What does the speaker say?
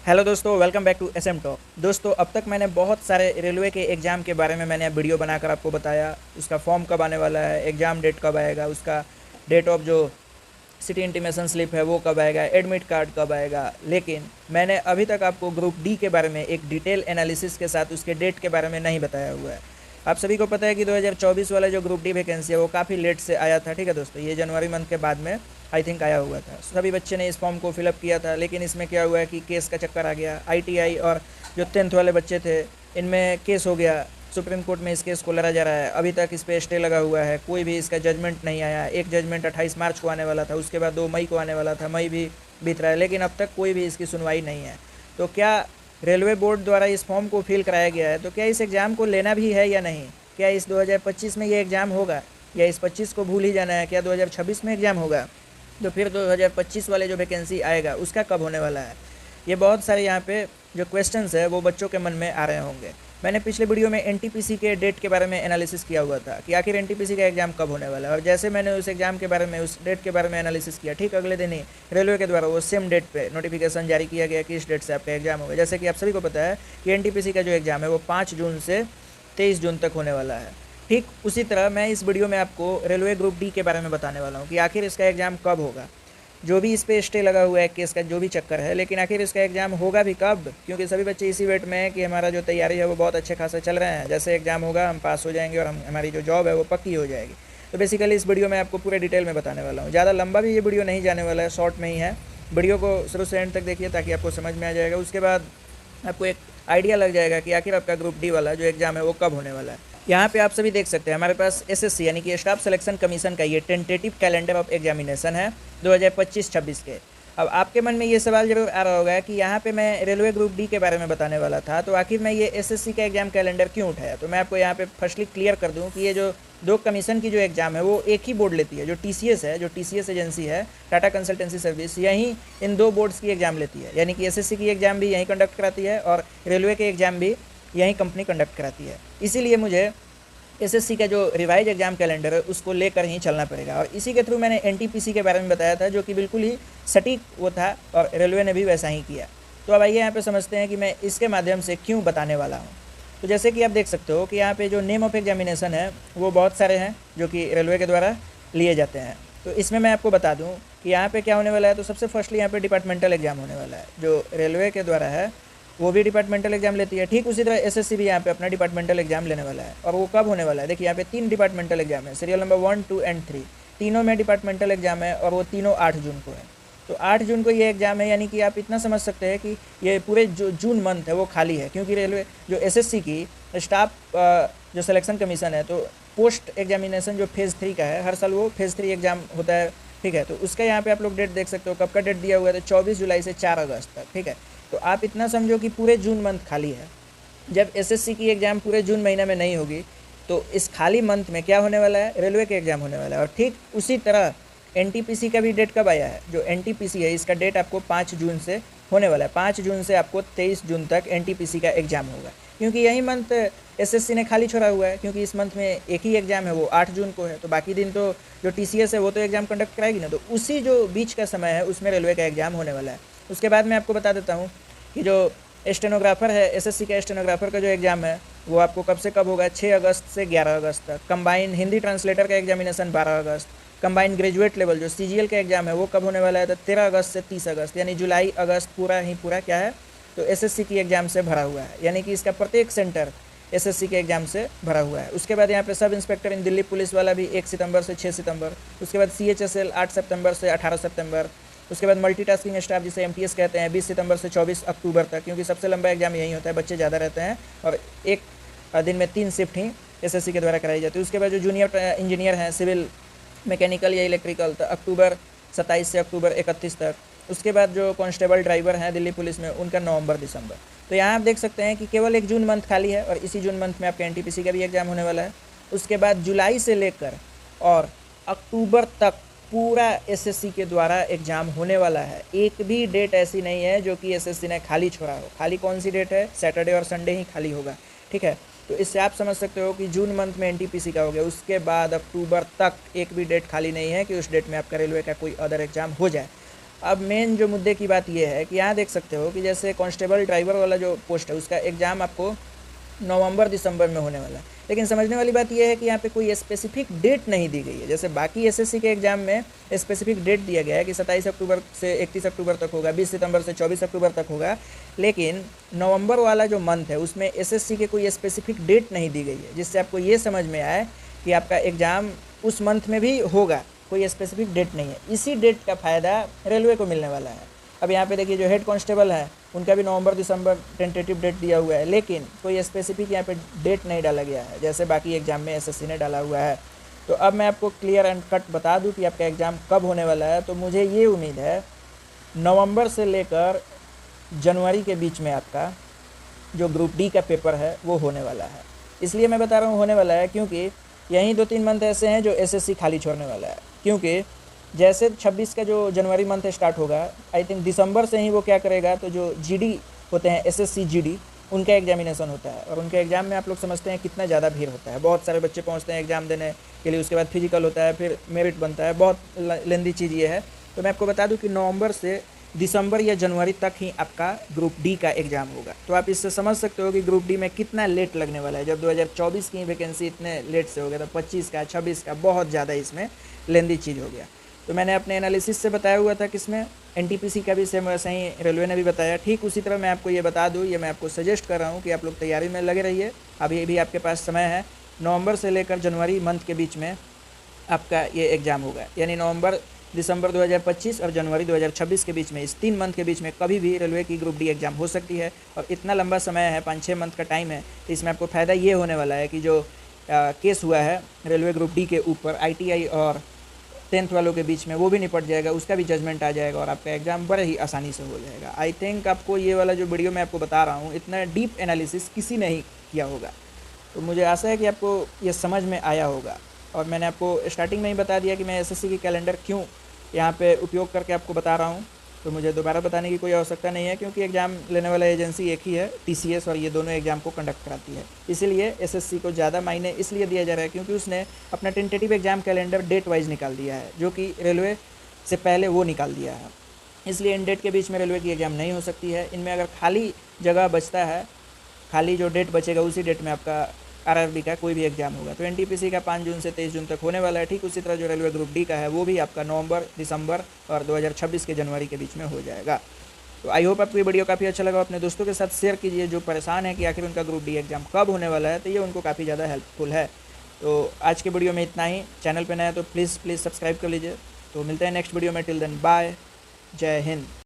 Hello दोस्तों, welcome back to SM talk. दोस्तों, अब तक मैंने बहुत सारे रेलवे के एग्ज़ाम के बारे में मैंने वीडियो बनाकर आपको बताया। उसका फॉर्म कब आने वाला है, एग्ज़ाम डेट कब आएगा, उसका डेट ऑफ जो सिटी इंटीमेशन स्लिप है वो कब आएगा, एडमिट कार्ड कब आएगा। लेकिन मैंने अभी तक आपको ग्रुप डी के बारे में एक डिटेल एनालिसिस के साथ उसके डेट के बारे में नहीं बताया हुआ है। आप सभी को पता है कि 2024 वाला जो ग्रुप डी वैकेंसी है वो काफ़ी लेट से आया था। ठीक है दोस्तों, ये जनवरी मंथ के बाद में आई थिंक आया हुआ था। सभी बच्चे ने इस फॉर्म को फिलअप किया था, लेकिन इसमें क्या हुआ है कि केस का चक्कर आ गया। आईटीआई और जो 10th वाले बच्चे थे इनमें केस हो गया। सुप्रीम कोर्ट में इस केस को लड़ा जा रहा है। अभी तक इस पर स्टे लगा हुआ है, कोई भी इसका जजमेंट नहीं आया। एक जजमेंट 28 मार्च को आने वाला था, उसके बाद 2 मई को आने वाला था। मई भी बीत रहा है, लेकिन अब तक कोई भी इसकी सुनवाई नहीं है। तो क्या रेलवे बोर्ड द्वारा इस फॉर्म को फिल कराया गया है, तो क्या इस एग्ज़ाम को लेना भी है या नहीं? क्या इस 2025 में ये एग्ज़ाम होगा, या इस 25 को भूल ही जाना है? क्या 2026 में एग्ज़ाम होगा? तो फिर 2025 वाले जो वैकेंसी आएगा उसका कब होने वाला है? ये बहुत सारे यहाँ पे जो क्वेश्चंस है वो बच्चों के मन में आ रहे होंगे। मैंने पिछले वीडियो में एनटीपीसी के डेट के बारे में एनालिसिस किया हुआ था कि आखिर एनटीपीसी का एग्ज़ाम कब होने वाला है। और जैसे मैंने उस एग्ज़ाम के बारे में, उस डेट के बारे में एनालिसिस किया, ठीक अगले दिन ही रेलवे के द्वारा वो सेम डेट पे नोटिफिकेशन जारी किया गया कि इस डेट से आपका एग्ज़ाम होगा। जैसे कि आप सभी को पता है कि एनटीपीसी का जो एग्ज़ाम है वो 5 जून से 23 जून तक होने वाला है। ठीक उसी तरह मैं इस वीडियो में आपको रेलवे ग्रुप डी के बारे में बताने वाला हूँ कि आखिर इसका एग्ज़ाम कब होगा। जो भी इस पे स्टे लगा हुआ है केस का, जो भी चक्कर है, लेकिन आखिर इसका एग्ज़ाम होगा भी कब? क्योंकि सभी बच्चे इसी वेट में है कि हमारा जो तैयारी है वो बहुत अच्छे खासा चल रहे हैं, जैसे एग्ज़ाम होगा हम पास हो जाएंगे और हमारी जो जॉब है वो पक्की हो जाएगी। तो बेसिकली इस वीडियो में आपको पूरे डिटेल में बताने वाला हूँ। ज़्यादा लंबा भी ये वीडियो नहीं जाने वाला है, शॉर्ट में ही है। वीडियो को शुरू से एंड तक देखिए ताकि आपको समझ में आ जाएगा। उसके बाद आपको एक आइडिया लग जाएगा कि आखिर आपका ग्रुप डी वाला जो एग्ज़ाम है वो कब होने वाला है। यहाँ पे आप सभी देख सकते हैं हमारे पास एसएससी यानी कि स्टाफ सिलेक्शन कमीशन का ये टेंटेटिव कैलेंडर ऑफ एग्जामिनेशन है 2025-26 के। अब आपके मन में ये सवाल जरूर आ रहा होगा कि यहाँ पे मैं रेलवे ग्रुप डी के बारे में बताने वाला था, तो आखिर मैं ये एसएससी का एग्ज़ाम कैलेंडर क्यों उठाया? तो मैं आपको यहाँ पे फर्स्टली क्लियर कर दूँ कि ये जो दो कमीशन की जो एग्ज़ाम है वो एक ही बोर्ड लेती है। जो टीसीएस है, जो टीसीएस एजेंसी है, टाटा कंसल्टेंसी सर्विस, यहीं इन दो बोर्ड्स की एग्ज़ाम लेती है। यानी कि एसएससी की एग्ज़ाम भी यहीं कंडक्ट कराती है और रेलवे के एग्ज़ाम भी यहीं कंपनी कंडक्ट कराती है। इसीलिए मुझे एसएससी का जो रिवाइज एग्ज़ाम कैलेंडर है उसको लेकर ही चलना पड़ेगा। और इसी के थ्रू मैंने एनटीपीसी के बारे में बताया था, जो कि बिल्कुल ही सटीक वो था और रेलवे ने भी वैसा ही किया। तो अब आइए यहाँ पे समझते हैं कि मैं इसके माध्यम से क्यों बताने वाला हूँ। तो जैसे कि आप देख सकते हो कि यहाँ पे जो नेम ऑफ एग्जामिनेशन है वो बहुत सारे हैं जो कि रेलवे के द्वारा लिए जाते हैं। तो इसमें मैं आपको बता दूँ कि यहाँ पर क्या होने वाला है। तो सबसे फर्स्टली यहाँ पर डिपार्टमेंटल एग्ज़ाम होने वाला है, जो रेलवे के द्वारा है वो भी डिपार्टमेंटल एग्जाम लेती है। ठीक उसी तरह एसएससी भी यहाँ पे अपना डिपार्टमेंटल एग्जाम लेने वाला है। और वो कब होने वाला है? देखिए यहाँ पे 3 डिपार्टमेंटल एग्जाम है, सीरियल नंबर 1, 2 एंड 3। तीनों में डिपार्टमेंटल एग्जाम है और वो तीनों 8 जून को है। तो 8 जून को ये एग्ज़ाम है, यानी कि आप इतना समझ सकते हैं कि ये पूरे जो जून मंथ है वो खाली है। क्योंकि रेलवे जो एसएससी की स्टाफ जो सिलेक्शन कमीशन है, तो पोस्ट एग्जामिनेशन जो फेज़ 3 का है, हर साल वो फेज़ 3 एग्ज़ाम होता है। ठीक है, तो उसका यहाँ पे आप लोग डेट देख सकते हो, कब का डेट दिया हुआ है, तो 24 जुलाई से 4 अगस्त तक। ठीक है, तो आप इतना समझो कि पूरे जून मंथ खाली है। जब एसएससी की एग्ज़ाम पूरे जून महीने में नहीं होगी, तो इस खाली मंथ में क्या होने वाला है? रेलवे के एग्ज़ाम होने वाला है। और ठीक उसी तरह एनटीपीसी का भी डेट कब आया है? जो एनटीपीसी है इसका डेट आपको 5 जून से होने वाला है। 5 जून से आपको 23 जून तक एनटीपीसी का एग्ज़ाम होगा, क्योंकि यही मंथ एसएससी ने खाली छोड़ा हुआ है। क्योंकि इस मंथ में एक ही एग्ज़ाम है, वो 8 जून को है। तो बाकी दिन तो जो टीसीएस है वो तो एग्ज़ाम कंडक्ट कराएगी ना। तो उसी जो बीच का समय है उसमें रेलवे का एग्ज़ाम होने वाला है। उसके बाद मैं आपको बता देता हूँ कि जो स्टेनोग्राफ़र है, एसएससी का स्टेनोग्राफ़र का जो एग्ज़ाम है वो आपको कब से कब होगा? 6 अगस्त से 11 अगस्त तक। कंबाइन हिंदी ट्रांसलेटर का एग्जामिनेशन 12 अगस्त। कंबाइन ग्रेजुएट लेवल जो सीजीएल का एग्ज़ाम है वो कब होने वाला है? तो 13 अगस्त से 30 अगस्त, यानी जुलाई अगस्त पूरा ही पूरा क्या है, तो एसएससी की एग्ज़ाम से भरा हुआ है। यानी कि इसका प्रत्येक सेंटर एसएससी के एग्ज़ाम से भरा हुआ है। उसके बाद यहाँ पे सब इंस्पेक्टर इन दिल्ली पुलिस वाला भी 1 सितंबर से 6 सितंबर। उसके बाद सीएचएसएल 8 सितंबर से 18 सितंबर। उसके बाद मल्टीटास्किंग स्टाफ जिसे एमटीएस कहते हैं 20 सितंबर से 24 अक्टूबर तक, क्योंकि सबसे लंबा एग्जाम यही होता है, बच्चे ज़्यादा रहते हैं और एक दिन में 3 शिफ्ट ही एसएससी के द्वारा कराई जाती है। उसके बाद जो जूनियर इंजीनियर हैं सिविल, मैकेनिकल या इलेक्ट्रिकल, तो अक्टूबर 27 से अक्टूबर 31 तक। उसके बाद जो कांस्टेबल ड्राइवर हैं दिल्ली पुलिस में, उनका नवंबर दिसंबर। तो यहाँ आप देख सकते हैं कि केवल एक जून मंथ खाली है और इसी जून मंथ में आपका एनटीपीसी का भी एग्ज़ाम होने वाला है। उसके बाद जुलाई से लेकर और अक्टूबर तक पूरा एसएससी के द्वारा एग्ज़ाम होने वाला है। एक भी डेट ऐसी नहीं है जो कि एसएससी ने खाली छोड़ा हो। खाली कौन सी डेट है? सैटरडे और संडे ही खाली होगा। ठीक है, तो इससे आप समझ सकते हो कि जून मंथ में एनटीपीसी का हो गया। उसके बाद अक्टूबर तक एक भी डेट खाली नहीं है कि उस डेट में आपका रेलवे का कोई अदर एग्ज़ाम हो जाए। अब मेन जो मुद्दे की बात ये है कि यहाँ देख सकते हो कि जैसे कांस्टेबल ड्राइवर वाला जो पोस्ट है उसका एग्ज़ाम आपको नवंबर दिसंबर में होने वाला है, लेकिन समझने वाली बात यह है कि यहाँ पे कोई स्पेसिफिक डेट नहीं दी गई है। जैसे बाकी एसएससी के एग्ज़ाम में स्पेसिफिक डेट दिया गया है कि 27 अक्टूबर से 31 अक्टूबर तक होगा, 20 सितंबर से 24 अक्टूबर तक होगा, लेकिन नवंबर वाला जो मंथ है उसमें एसएससी के कोई स्पेसिफिक डेट नहीं दी गई है, जिससे आपको ये समझ में आए कि आपका एग्ज़ाम उस मंथ में भी होगा, कोई स्पेसिफिक डेट नहीं है। इसी डेट का फ़ायदा रेलवे को मिलने वाला है। अब यहाँ पे देखिए जो हेड कांस्टेबल है उनका भी नवंबर दिसंबर टेंटेटिव डेट दिया हुआ है, लेकिन कोई स्पेसिफिक यहाँ पे डेट नहीं डाला गया है जैसे बाकी एग्ज़ाम में एसएससी ने डाला हुआ है। तो अब मैं आपको क्लियर एंड कट बता दूं कि आपका एग्ज़ाम कब होने वाला है। तो मुझे ये उम्मीद है नवंबर से लेकर जनवरी के बीच में आपका जो ग्रुप डी का पेपर है वो होने वाला है। इसलिए मैं बता रहा हूँ होने वाला है क्योंकि यहीं 2-3 मंथ ऐसे हैं जो एसएससी खाली छोड़ने वाला है, क्योंकि जैसे 26 का जो जनवरी मंथ स्टार्ट होगा, आई थिंक दिसंबर से ही वो क्या करेगा, तो जो जीडी होते हैं एसएससी जीडी उनका एग्जामिनेशन होता है, और उनके एग्ज़ाम में आप लोग समझते हैं कितना ज़्यादा भीड़ होता है। बहुत सारे बच्चे पहुंचते हैं एग्ज़ाम देने के लिए, उसके बाद फिजिकल होता है, फिर मेरिट बनता है, बहुत लेंदी चीज़ ये है। तो मैं आपको बता दूं कि नवंबर से दिसंबर या जनवरी तक ही आपका ग्रुप डी का एग्ज़ाम होगा। तो आप इससे समझ सकते हो कि ग्रुप डी में कितना लेट लगने वाला है। जब 2024 की वैकेंसी इतने लेट से हो गया, तो 25 का 26 का बहुत ज़्यादा इसमें लेंदी चीज़ हो गया। तो मैंने अपने एनालिसिस से बताया हुआ था किसमें, एनटीपीसी का भी सेम वैसे ही रेलवे ने भी बताया। ठीक उसी तरह मैं आपको ये बता दूँ, ये मैं आपको सजेस्ट कर रहा हूँ कि आप लोग तैयारी में लगे रहिए। अभी भी आपके पास समय है, नवंबर से लेकर जनवरी मंथ के बीच में आपका ये एग्ज़ाम होगा, यानी नवंबर दिसंबर 2025 और जनवरी 2026 के बीच में, इस 3 मंथ के बीच में कभी भी रेलवे की ग्रुप डी एग्ज़ाम हो सकती है। और इतना लंबा समय है, 5-6 मंथ का टाइम है, तो इसमें आपको फ़ायदा ये होने वाला है कि जो केस हुआ है रेलवे ग्रुप डी के ऊपर आईटीआई और 10th वालों के बीच में, वो भी निपट जाएगा, उसका भी जजमेंट आ जाएगा और आपका एग्ज़ाम बड़े ही आसानी से हो जाएगा। आई थिंक आपको ये वाला जो वीडियो मैं आपको बता रहा हूँ, इतना डीप एनालिसिस किसी ने ही किया होगा। तो मुझे आशा है कि आपको ये समझ में आया होगा। और मैंने आपको स्टार्टिंग में ही बता दिया कि मैं एसएससी की कैलेंडर क्यों यहाँ पे उपयोग करके आपको बता रहा हूँ, तो मुझे दोबारा बताने की कोई आवश्यकता नहीं है, क्योंकि एग्ज़ाम लेने वाला एजेंसी एक ही है, टीसीएस, और ये दोनों एग्ज़ाम को कंडक्ट कराती है। इसीलिए एसएससी को ज़्यादा मायने इसलिए दिया जा रहा है क्योंकि उसने अपना tentative exam calendar date wise निकाल दिया है, जो कि रेलवे से पहले वो निकाल दिया है। इसलिए इन डेट के बीच में रेलवे की एग्ज़ाम नहीं हो सकती है। इनमें अगर खाली जगह बचता है, खाली जो डेट बचेगा उसी डेट में आपका आरआरबी का कोई भी एग्ज़ाम होगा। तो एनटीपीसी का 5 जून से 23 जून तक होने वाला है। ठीक उसी तरह जो रेलवे ग्रुप डी का है वो भी आपका नवंबर, दिसंबर और 2026 के जनवरी के बीच में हो जाएगा। तो आई होप आपको ये वीडियो काफ़ी अच्छा लगा। अपने दोस्तों के साथ शेयर कीजिए जो परेशान है कि आखिर उनका ग्रुप डी एग्ज़ाम कब होने वाला है, तो ये उनको काफ़ी ज़्यादा हेल्पफुल है। तो आज के वीडियो में इतना ही। चैनल पर नया तो प्लीज़ सब्सक्राइब कर लीजिए। तो मिलते हैं नेक्स्ट वीडियो में। टिल देन बाय, जय हिंद।